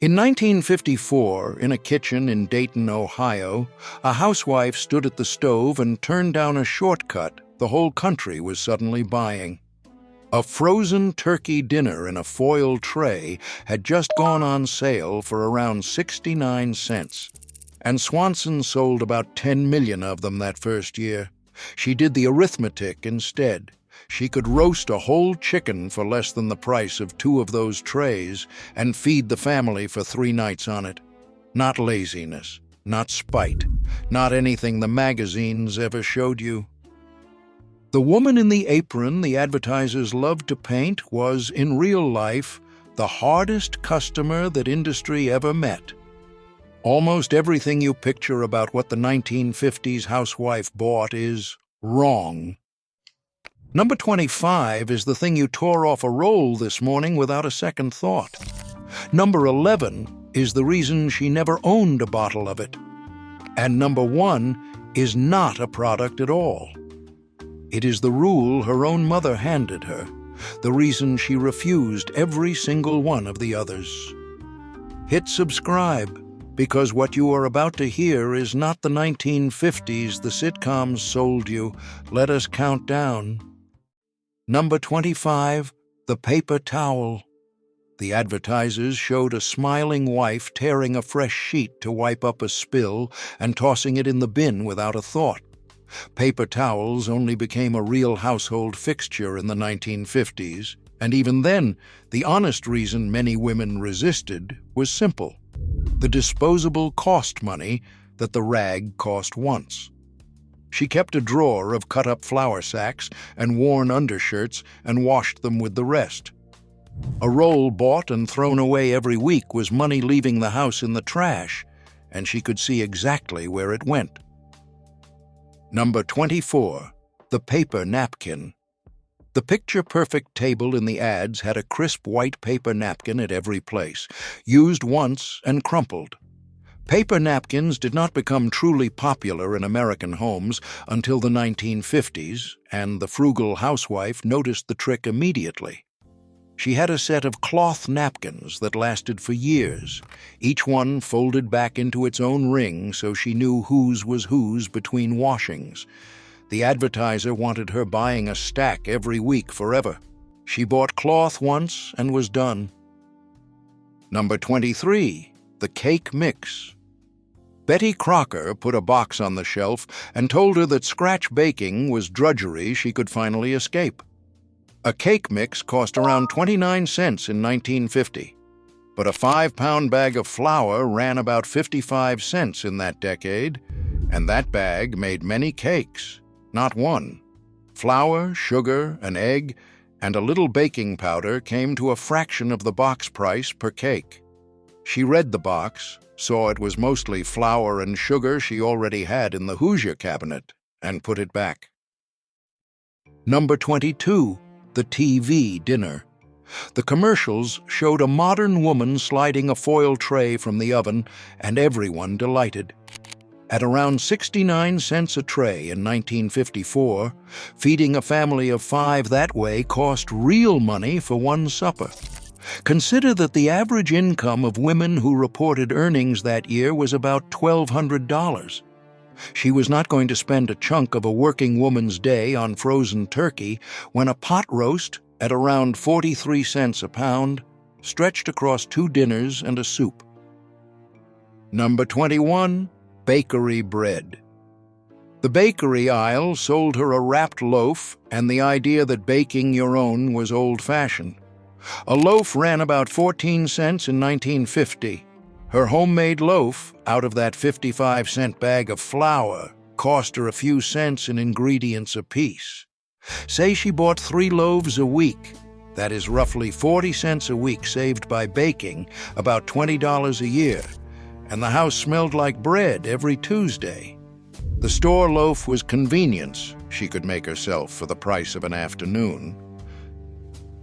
In 1954, in a kitchen in Dayton, Ohio, a housewife stood at the stove and turned down a shortcut the whole country was suddenly buying. A frozen turkey dinner in a foil tray had just gone on sale for around 69 cents, and Swanson sold about 10 million of them that first year. She did the arithmetic instead. She could roast a whole chicken for less than the price of 2 of those trays and feed the family for 3 nights on it. Not laziness, not spite, not anything the magazines ever showed you. The woman in the apron the advertisers loved to paint was, in real life, the hardest customer that industry ever met. Almost everything you picture about what the 1950s housewife bought is wrong. Number 25 is the thing you tore off a roll this morning without a second thought. Number 11 is the reason she never owned a bottle of it. And number 1 is not a product at all. It is the rule her own mother handed her, the reason she refused every single one of the others. Hit subscribe, because what you are about to hear is not the 1950s the sitcoms sold you. Let us count down. Number 25, the paper towel. The advertisers showed a smiling wife tearing a fresh sheet to wipe up a spill and tossing it in the bin without a thought. Paper towels only became a real household fixture in the 1950s, and even then, the honest reason many women resisted was simple: the disposable cost money that the rag cost once. She kept a drawer of cut-up flour sacks and worn undershirts and washed them with the rest. A roll bought and thrown away every week was money leaving the house in the trash, and she could see exactly where it went. Number 24, the paper napkin. The picture-perfect table in the ads had a crisp white paper napkin at every place, used once and crumpled. Paper napkins did not become truly popular in American homes until the 1950s, and the frugal housewife noticed the trick immediately. She had a set of cloth napkins that lasted for years, each one folded back into its own ring so she knew whose was whose between washings. The advertiser wanted her buying a stack every week forever. She bought cloth once and was done. Number 23, the cake mix. Betty Crocker put a box on the shelf and told her that scratch baking was drudgery she could finally escape. A cake mix cost around 29 cents in 1950, but a 5-pound bag of flour ran about 55 cents in that decade, and that bag made many cakes, not one. Flour, sugar, an egg, and a little baking powder came to a fraction of the box price per cake. She read the box, saw it was mostly flour and sugar she already had in the Hoosier cabinet, and put it back. Number 22, the TV dinner. The commercials showed a modern woman sliding a foil tray from the oven, and everyone delighted. At around 69 cents a tray in 1954, feeding a family of 5 that way cost real money for one supper. Consider that the average income of women who reported earnings that year was about $1,200. She was not going to spend a chunk of a working woman's day on frozen turkey when a pot roast, at around 43 cents a pound, stretched across 2 dinners and a soup. Number 21, bakery bread. The bakery aisle sold her a wrapped loaf and the idea that baking your own was old-fashioned. A loaf ran about 14 cents in 1950. Her homemade loaf, out of that 55-cent bag of flour, cost her a few cents in ingredients apiece. Say she bought 3 loaves a week. That is roughly 40 cents a week saved by baking, about $20 a year, and the house smelled like bread every Tuesday. The store loaf was convenience she could make herself for the price of an afternoon.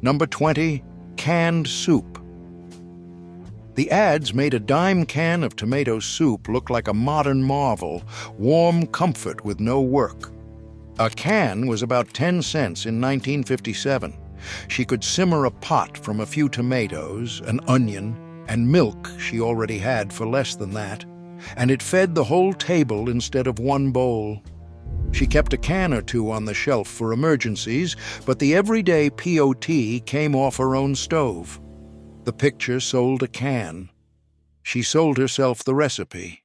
Number 20, canned soup. The ads made a dime can of tomato soup look like a modern marvel, warm comfort with no work. A can was about 10 cents in 1957. She could simmer a pot from a few tomatoes, an onion, and milk she already had for less than that, and it fed the whole table instead of one bowl. She kept a can or two on the shelf for emergencies, but the everyday POT came off her own stove. The picture sold a can. She sold herself the recipe.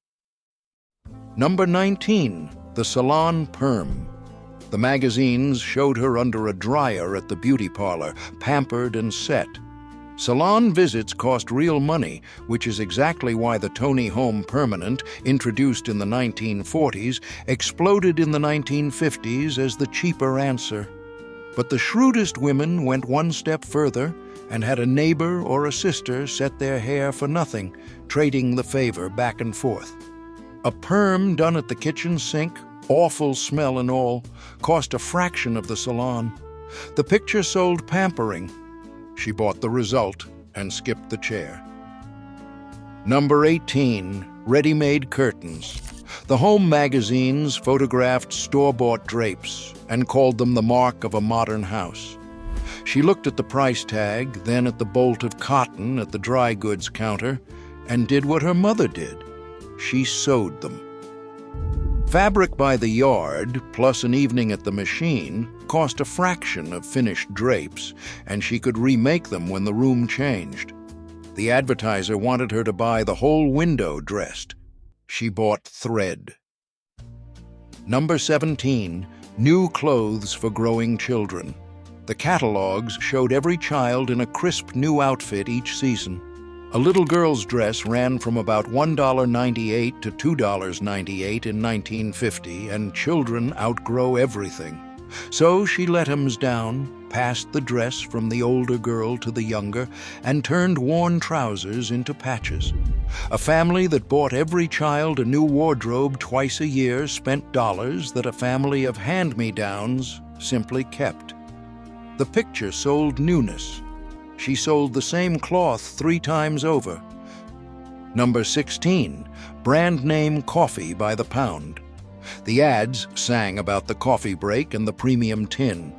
Number 19, the salon perm. The magazines showed her under a dryer at the beauty parlor, pampered and set. Salon visits cost real money, which is exactly why the Tony Home Permanent, introduced in the 1940s, exploded in the 1950s as the cheaper answer. But the shrewdest women went one step further and had a neighbor or a sister set their hair for nothing, trading the favor back and forth. A perm done at the kitchen sink, awful smell and all, cost a fraction of the salon. The picture sold pampering. She bought the result and skipped the chair. Number 18, ready-made curtains. The home magazines photographed store-bought drapes and called them the mark of a modern house. She looked at the price tag, then at the bolt of cotton at the dry goods counter, and did what her mother did. She sewed them. Fabric by the yard, plus an evening at the machine, cost a fraction of finished drapes, and she could remake them when the room changed. The advertiser wanted her to buy the whole window dressed. She bought thread. Number 17, new clothes for growing children. The catalogs showed every child in a crisp new outfit each season. A little girl's dress ran from about $1.98 to $2.98 in 1950, and children outgrow everything. So she let 'ems down, passed the dress from the older girl to the younger, and turned worn trousers into patches. A family that bought every child a new wardrobe twice a year spent dollars that a family of hand-me-downs simply kept. The picture sold newness. She sold the same cloth 3 times over. Number 16, brand name coffee by the pound. The ads sang about the coffee break and the premium tin.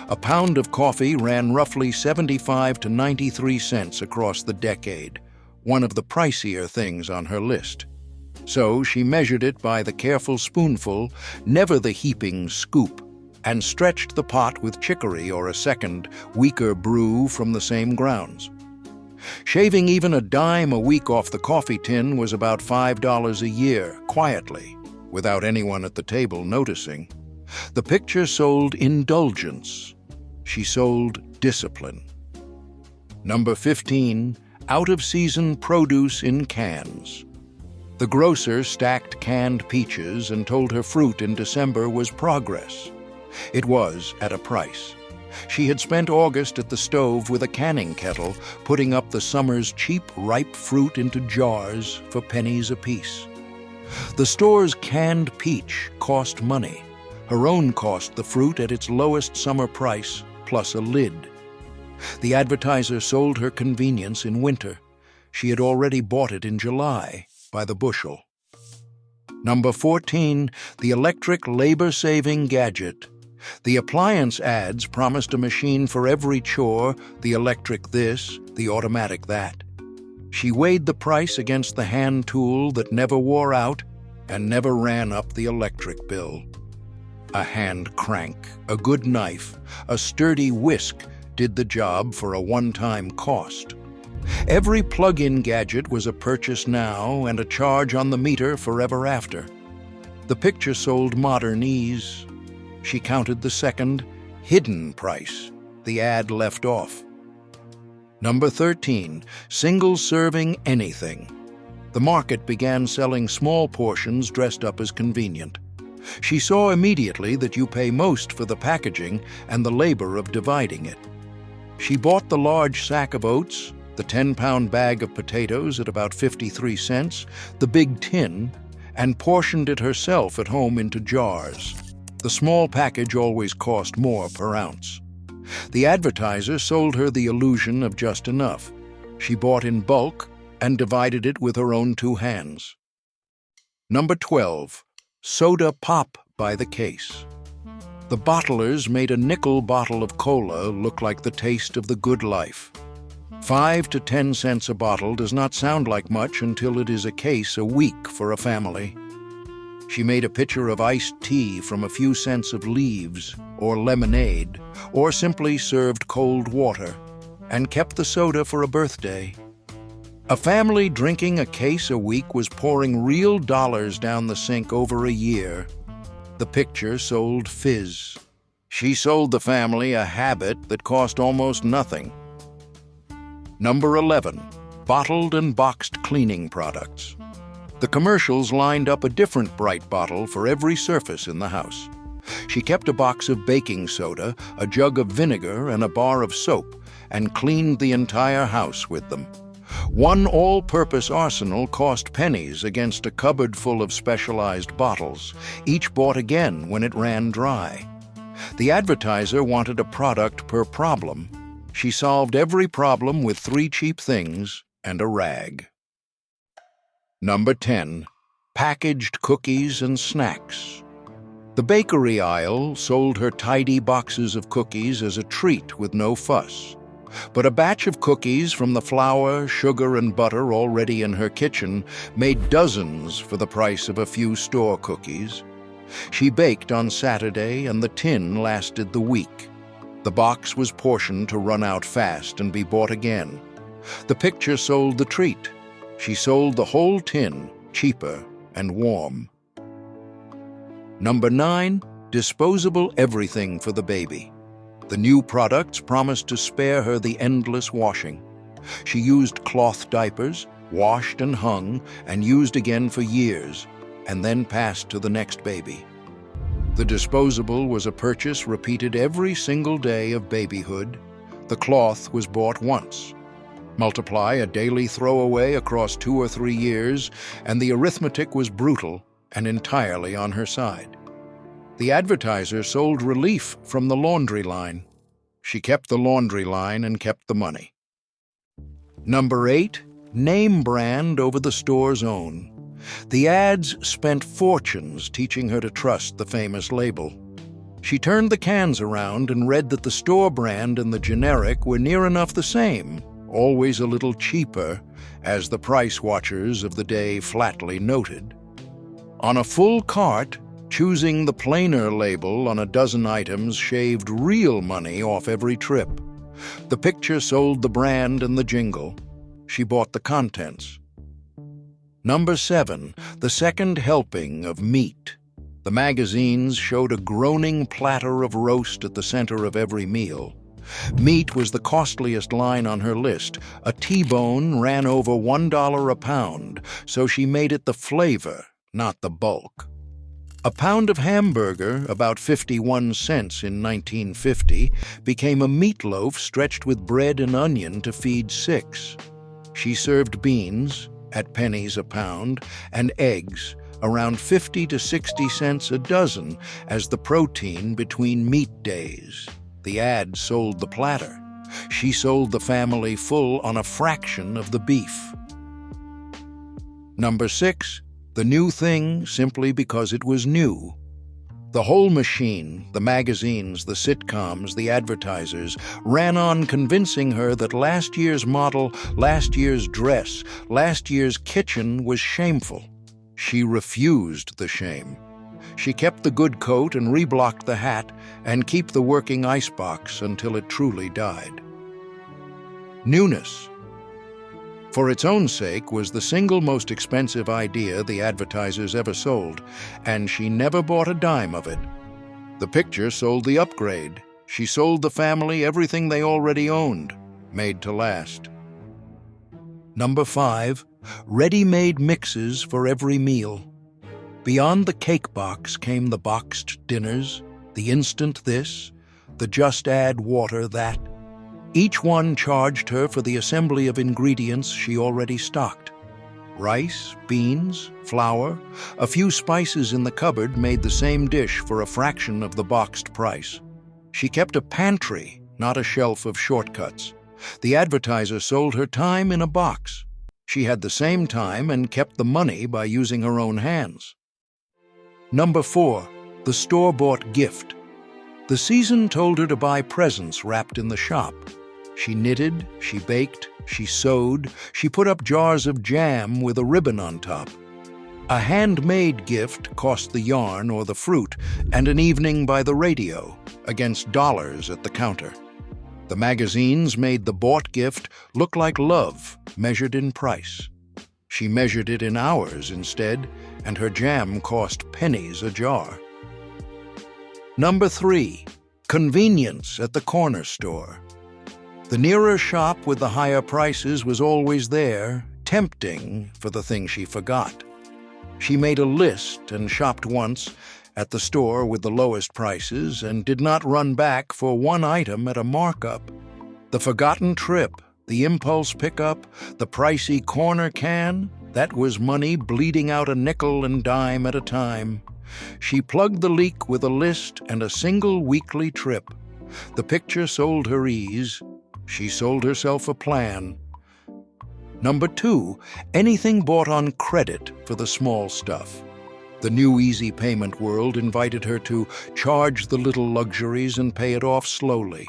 A pound of coffee ran roughly 75 to 93 cents across the decade, one of the pricier things on her list. So she measured it by the careful spoonful, never the heaping scoop, and stretched the pot with chicory or a second, weaker brew from the same grounds. Shaving even a dime a week off the coffee tin was about $5 a year, quietly, without anyone at the table noticing. The picture sold indulgence. She sold discipline. Number 15, out-of-season produce in cans. The grocer stacked canned peaches and told her fruit in December was progress. It was at a price. She had spent August at the stove with a canning kettle, putting up the summer's cheap, ripe fruit into jars for pennies apiece. The store's canned peach cost money. Her own cost the fruit at its lowest summer price, plus a lid. The advertiser sold her convenience in winter. She had already bought it in July by the bushel. Number 14, the electric labor-saving gadget. The appliance ads promised a machine for every chore, the electric this, the automatic that. She weighed the price against the hand tool that never wore out and never ran up the electric bill. A hand crank, a good knife, a sturdy whisk did the job for a one-time cost. Every plug-in gadget was a purchase now and a charge on the meter forever after. The picture sold modern ease. She counted the second, hidden price the ad left off. Number 13, single-serving anything. The market began selling small portions dressed up as convenient. She saw immediately that you pay most for the packaging and the labor of dividing it. She bought the large sack of oats, the 10-pound bag of potatoes at about 53 cents, the big tin, and portioned it herself at home into jars. The small package always cost more per ounce. The advertiser sold her the illusion of just enough. She bought in bulk and divided it with her own 2 hands. Number 12, soda pop by the case. The bottlers made a nickel bottle of cola look like the taste of the good life. 5 to 10 cents a bottle does not sound like much until it is a case a week for a family. She made a pitcher of iced tea from a few cents of leaves, or lemonade, or simply served cold water, and kept the soda for a birthday. A family drinking a case a week was pouring real dollars down the sink over a year. The picture sold fizz. She sold the family a habit that cost almost nothing. Number 11. Bottled and boxed cleaning products. The commercials lined up a different bright bottle for every surface in the house. She kept a box of baking soda, a jug of vinegar, and a bar of soap, and cleaned the entire house with them. One all-purpose arsenal cost pennies against a cupboard full of specialized bottles, each bought again when it ran dry. The advertiser wanted a product per problem. She solved every problem with 3 cheap things and a rag. Number 10. Packaged cookies and snacks. The bakery aisle sold her tidy boxes of cookies as a treat with no fuss. But a batch of cookies from the flour, sugar, and butter already in her kitchen made dozens for the price of a few store cookies. She baked on Saturday, and the tin lasted the week. The box was portioned to run out fast and be bought again. The picture sold the treat. She sold the whole tin, cheaper and warm. Number 9. Disposable everything for the baby. The new products promised to spare her the endless washing. She used cloth diapers, washed and hung, and used again for years, and then passed to the next baby. The disposable was a purchase repeated every single day of babyhood. The cloth was bought once. Multiply a daily throwaway across 2 or 3 years, and the arithmetic was brutal and entirely on her side. The advertiser sold relief from the laundry line. She kept the laundry line and kept the money. Number 8. Name brand over the store's own. The ads spent fortunes teaching her to trust the famous label. She turned the cans around and read that the store brand and the generic were near enough the same, always a little cheaper, as the price watchers of the day flatly noted. On a full cart, choosing the plainer label on a dozen items shaved real money off every trip. The picture sold the brand and the jingle. She bought the contents. Number 7. The second helping of meat. The magazines showed a groaning platter of roast at the center of every meal. Meat was the costliest line on her list. A T-bone ran over $1 a pound, so she made it the flavor, not the bulk. A pound of hamburger, about 51 cents in 1950, became a meatloaf stretched with bread and onion to feed 6. She served beans, at pennies a pound, and eggs, around 50 to 60 cents a dozen, as the protein between meat days. The ad sold the platter. She sold the family full on a fraction of the beef. Number 6. The new thing simply because it was new. The whole machine, the magazines, the sitcoms, the advertisers, ran on convincing her that last year's model, last year's dress, last year's kitchen was shameful. She refused the shame. She kept the good coat and reblocked the hat and kept the working icebox until it truly died. Newness, for its own sake, was the single most expensive idea the advertisers ever sold, and she never bought a dime of it. The picture sold the upgrade. She sold the family everything they already owned, made to last. Number 5. Ready-made mixes for every meal. Beyond the cake box came the boxed dinners, the instant this, the just add water that. Each one charged her for the assembly of ingredients she already stocked. Rice, beans, flour, a few spices in the cupboard made the same dish for a fraction of the boxed price. She kept a pantry, not a shelf of shortcuts. The advertiser sold her time in a box. She had the same time and kept the money by using her own hands. Number 4. The store-bought gift. The season told her to buy presents wrapped in the shop. She knitted, she baked, She sewed, she put up jars of jam with a ribbon on top. A handmade gift cost the yarn or the fruit and an evening by the radio, against dollars at the counter. The magazines made the bought gift look like love, measured in price. She measured it in hours instead, and her jam cost pennies a jar. Number 3, convenience at the corner store. The nearer shop with the higher prices was always there, tempting for the thing she forgot. She made a list and shopped once at the store with the lowest prices and did not run back for one item at a markup. The forgotten trip, the impulse pickup, the pricey corner can, that was money bleeding out a nickel and dime at a time. She plugged the leak with a list and a single weekly trip. The picture sold her ease. She sold herself a plan. Number 2, anything bought on credit for the small stuff. The new easy payment world invited her to charge the little luxuries and pay it off slowly.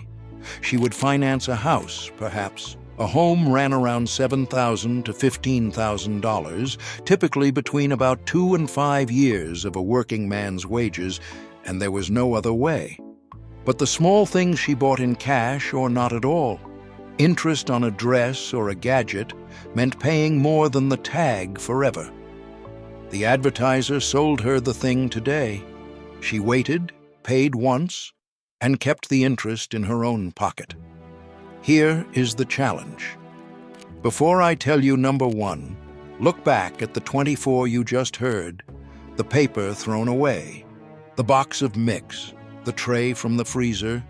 She would finance a house, perhaps. A home ran around $7,000 to $15,000, typically between about 2 and 5 years of a working man's wages, and there was no other way. But the small things she bought in cash or not at all. Interest on a dress or a gadget meant paying more than the tag forever. The advertiser sold her the thing today. She waited, paid once, and kept the interest in her own pocket. Here is the challenge. Before I tell you number 1, look back at the 24 you just heard, the paper thrown away, the box of mix, the tray from the freezer,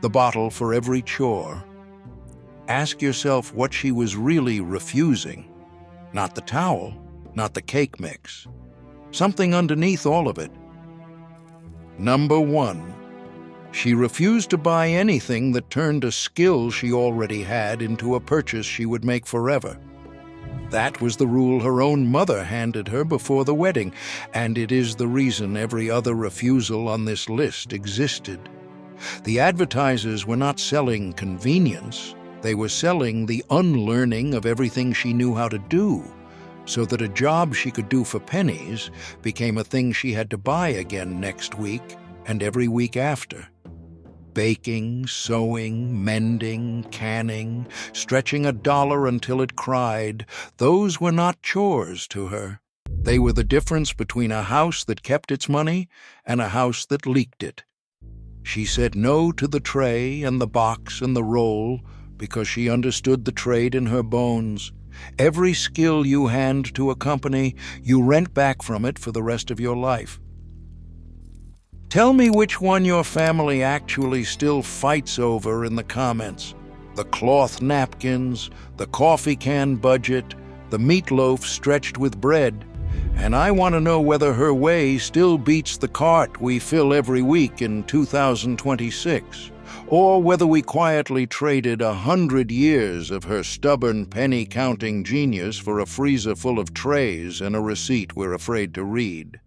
the bottle for every chore. Ask yourself what she was really refusing. Not the towel, not the cake mix. Something underneath all of it. Number 1. She refused to buy anything that turned a skill she already had into a purchase she would make forever. That was the rule her own mother handed her before the wedding, and it is the reason every other refusal on this list existed. The advertisers were not selling convenience. They were selling the unlearning of everything she knew how to do, so that a job she could do for pennies became a thing she had to buy again next week and every week after. Baking, sewing, mending, canning, stretching $1 until it cried, those were not chores to her. They were the difference between a house that kept its money and a house that leaked it. She said no to the tray and the box and the roll because she understood the trade in her bones. Every skill you hand to a company, you rent back from it for the rest of your life. Tell me which one your family actually still fights over in the comments. The cloth napkins, the coffee can budget, the meatloaf stretched with bread. And I want to know whether her way still beats the cart we fill every week in 2026, or whether we quietly traded 100 years of her stubborn penny-counting genius for a freezer full of trays and a receipt we're afraid to read.